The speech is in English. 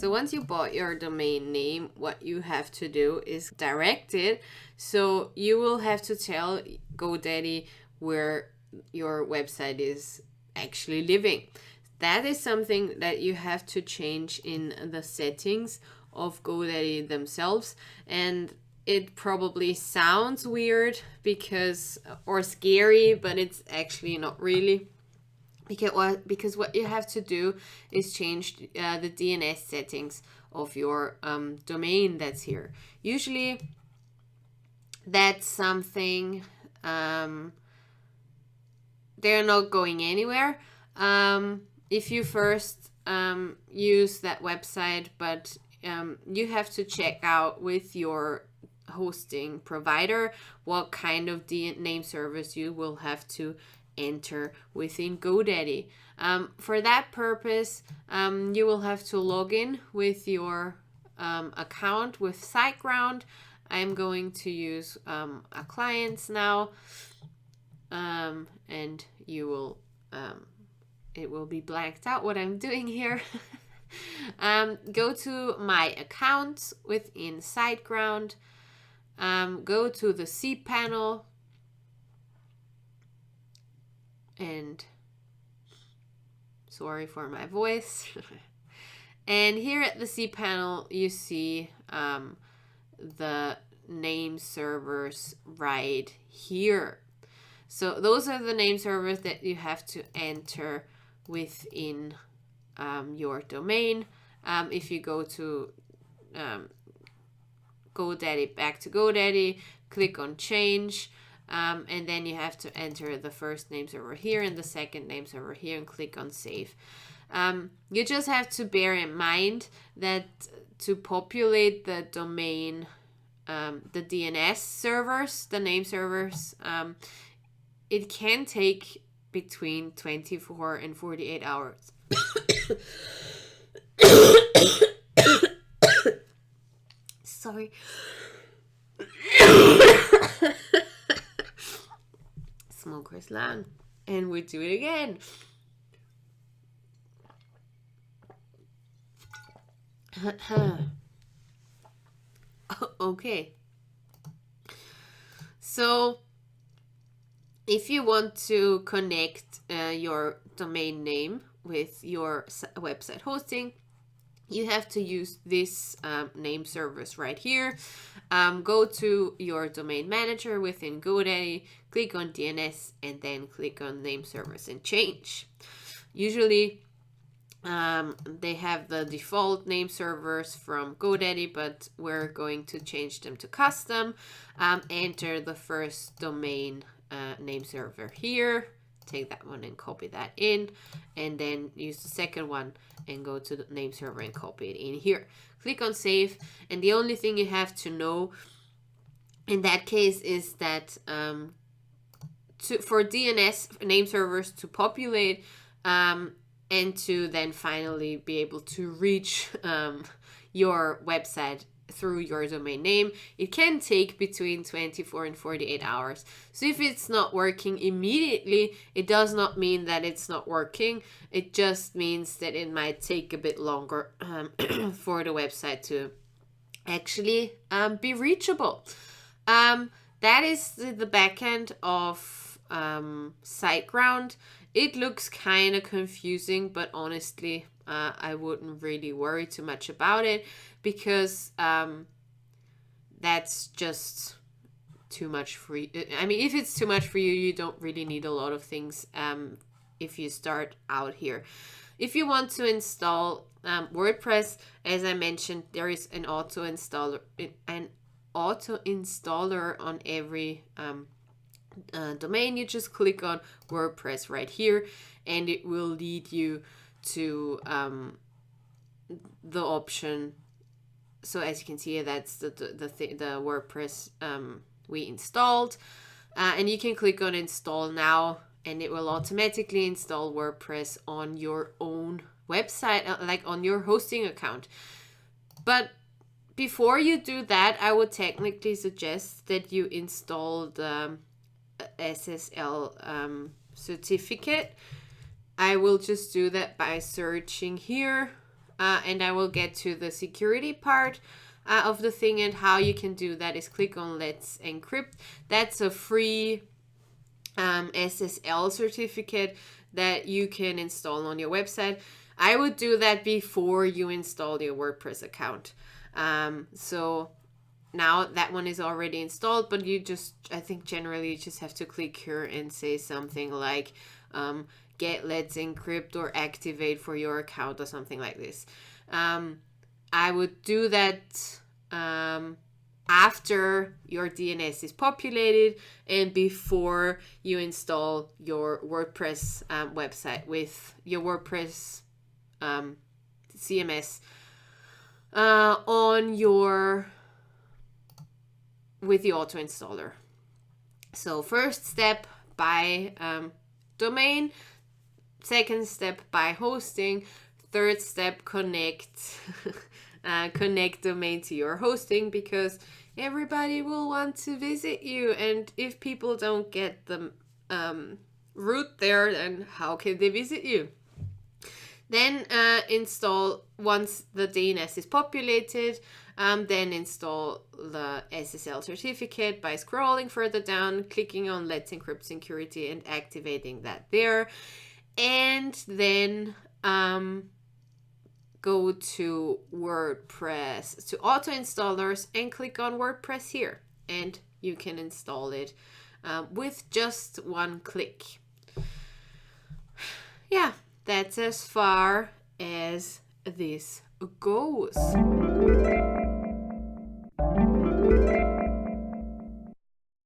So once you bought your domain name, what you have to do is direct it. So you will have to tell GoDaddy where your website is actually living. That is something that you have to change in the settings of GoDaddy themselves. And it probably sounds weird or scary, but it's actually not really. Because what you have to do is change the DNS settings of your domain that's here. Usually that's something they're not going anywhere if you first use that website, but you have to check out with your hosting provider what kind of name service you will have to enter within GoDaddy. For that purpose, you will have to log in with your account with SiteGround. I'm going to use a client now, and you will it will be blanked out what I'm doing here. Go to my accounts within SiteGround. Go to the cPanel, and sorry for my voice. And here at the cPanel, you see the name servers right here. So those are the name servers that you have to enter within your domain. If you go to GoDaddy, back to GoDaddy, click on change, and then you have to enter the first name server here and the second name server here and click on save. You just have to bear in mind that to populate the domain, the DNS servers, the name servers, it can take between 24 and 48 hours. Sorry. Smoker's lung. And we do it again. Okay. So if you want to connect your domain name with your website hosting, you have to use this name service right here. Go to your domain manager within GoDaddy, click on DNS, and then click on name service and change. Usually they have the default name servers from GoDaddy, but we're going to change them to custom. Enter the first domain name server here, take that one and copy that in, and then use the second one and go to the name server and copy it in here. Click on save, and the only thing you have to know in that case is that for DNS name servers to populate and to then finally be able to reach your website through your domain name, it can take between 24 and 48 hours. So if it's not working immediately, it does not mean that it's not working. It just means that it might take a bit longer for the website to actually be reachable. That is the backend of SiteGround. It looks kind of confusing, but honestly, I wouldn't really worry too much about it, because that's just too much for you. I mean, if it's too much for you, you don't really need a lot of things if you start out here. If you want to install WordPress, as I mentioned, there is an auto installer on every domain. You just click on WordPress right here, and it will lead you to the option. So as you can see, that's the WordPress we installed, and you can click on install now, and it will automatically install WordPress on your own website, like on your hosting account. But before you do that, I would technically suggest that you install the SSL certificate. I will just do that by searching here and I will get to the security part of the thing, and how you can do that is click on Let's Encrypt. That's a free SSL certificate that you can install on your website. I would do that before you install your WordPress account. So now that one is already installed, but you just, I think generally you just have to click here and say something like get Let's Encrypt or activate for your account or something like this. I would do that after your DNS is populated and before you install your WordPress website with your WordPress CMS on your with the auto installer. So first step, buy domain. Second step, buy hosting. Third step, connect connect domain to your hosting, because everybody will want to visit you, and if people don't get the route there, then how can they visit you? Then install, once the DNS is populated, then install the SSL certificate by scrolling further down, clicking on Let's Encrypt Security and activating that there. And then go to WordPress, to auto installers, and click on WordPress here. And you can install it with just one click. Yeah. That's as far as this goes.